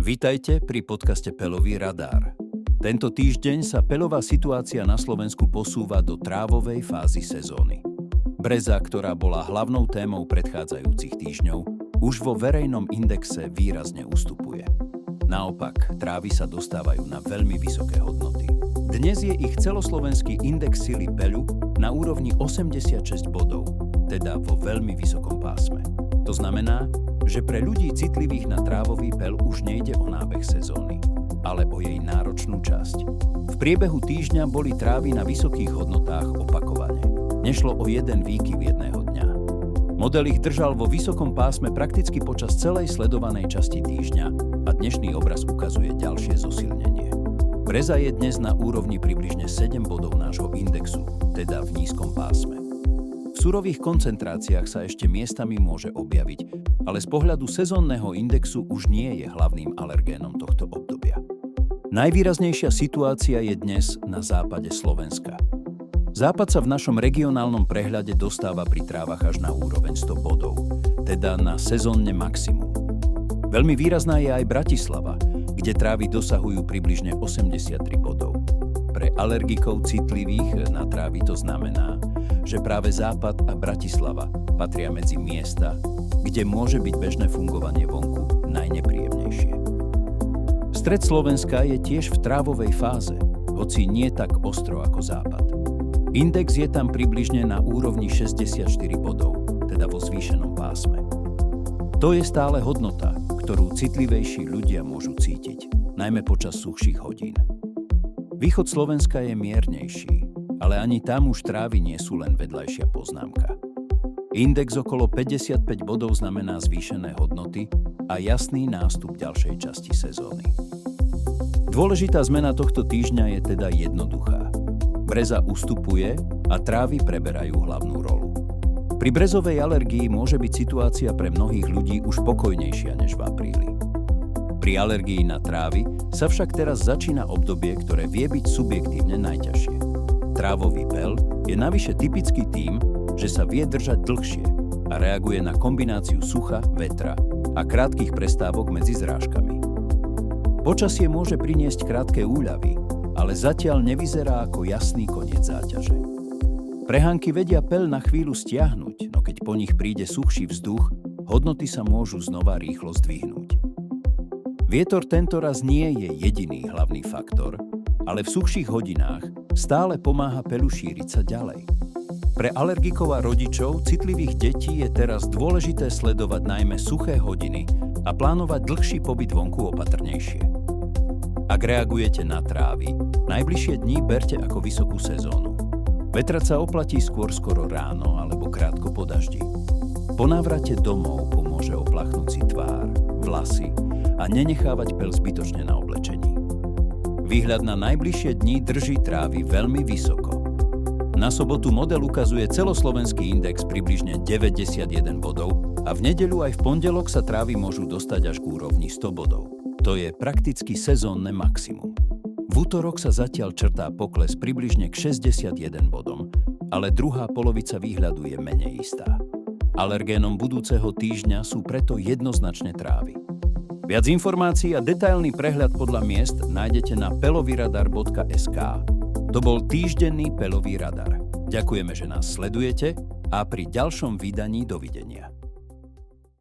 Vítajte pri podcaste Peľový radár. Tento týždeň sa peľová situácia na Slovensku posúva do trávovej fázy sezóny. Breza, ktorá bola hlavnou témou predchádzajúcich týždňov, už vo verejnom indexe výrazne ustupuje. Naopak, trávy sa dostávajú na veľmi vysoké hodnoty. Dnes je ich celoslovenský index sily peľu na úrovni 86 bodov, teda vo veľmi vysokom pásme. To znamená, že pre ľudí citlivých na trávový peľ už nejde o nábeh sezóny, ale o jej náročnú časť. V priebehu týždňa boli trávy na vysokých hodnotách opakovane. Nešlo o jeden výkyv jedného dňa. Model ich držal vo vysokom pásme prakticky počas celej sledovanej časti týždňa a dnešný obraz ukazuje ďalšie zosilnenie. Breza je dnes na úrovni približne 7 bodov nášho indexu, teda v nízkom pásme. V surových koncentráciách sa ešte miestami môže objaviť, ale z pohľadu sezónneho indexu už nie je hlavným alergénom tohto obdobia. Najvýraznejšia situácia je dnes na západe Slovenska. Západ sa v našom regionálnom prehľade dostáva pri trávach až na úroveň 100 bodov, teda na sezónne maximum. Veľmi výrazná je aj Bratislava, kde trávy dosahujú približne 83 bodov. Pre alergikov citlivých na trávy to znamená, že práve Západ a Bratislava patria medzi miesta, kde môže byť bežné fungovanie vonku najnepríjemnejšie. Stred Slovenska je tiež v trávovej fáze, hoci nie tak ostro ako Západ. Index je tam približne na úrovni 64 bodov, teda vo zvýšenom pásme. To je stále hodnota, ktorú citlivejší ľudia môžu cítiť, najmä počas suchších hodín. Východ Slovenska je miernejší, ale ani tam už trávy nie sú len vedľajšia poznámka. Index okolo 55 bodov znamená zvýšené hodnoty a jasný nástup ďalšej časti sezóny. Dôležitá zmena tohto týždňa je teda jednoduchá. Breza ustupuje a trávy preberajú hlavnú rolu. Pri brezovej alergii môže byť situácia pre mnohých ľudí už pokojnejšia než v apríli. Pri alergii na trávy sa však teraz začína obdobie, ktoré vie byť subjektívne najťažšie. Trávový peľ je navyše typický tým, že sa vie držať dlhšie a reaguje na kombináciu sucha, vetra a krátkych prestávok medzi zrážkami. Počasie môže priniesť krátke úľavy, ale zatiaľ nevyzerá ako jasný koniec záťaže. Prehánky vedia peľ na chvíľu stiahnuť, no keď po nich príde suchší vzduch, hodnoty sa môžu znova rýchlo zdvihnúť. Vietor tentoraz nie je jediný hlavný faktor, ale v suchších hodinách stále pomáha peľu šíriť sa ďalej. Pre alergikov a rodičov citlivých detí je teraz dôležité sledovať najmä suché hodiny a plánovať dlhší pobyt vonku opatrnejšie. Ak reagujete na trávy, najbližšie dni berte ako vysokú sezónu. Vetrať sa oplatí skoro ráno alebo krátko po daždi. Po návrate domov pomôže oplachnúť si tvár, vlasy a nenechávať peľ zbytočne na oblečení. Výhľad na najbližšie dni drží trávy veľmi vysoko. Na sobotu model ukazuje celoslovenský index približne 91 bodov a v nedeľu aj v pondelok sa trávy môžu dostať až k úrovni 100 bodov. To je prakticky sezónne maximum. V utorok sa zatiaľ črtá pokles približne k 61 bodom, ale druhá polovica výhľadu je menej istá. Alergénom budúceho týždňa sú preto jednoznačne trávy. Viac informácií a detailný prehľad podľa miest nájdete na peľovyradar.sk. To bol týždenný Peľový radar. Ďakujeme, že nás sledujete a pri ďalšom vydaní dovidenia.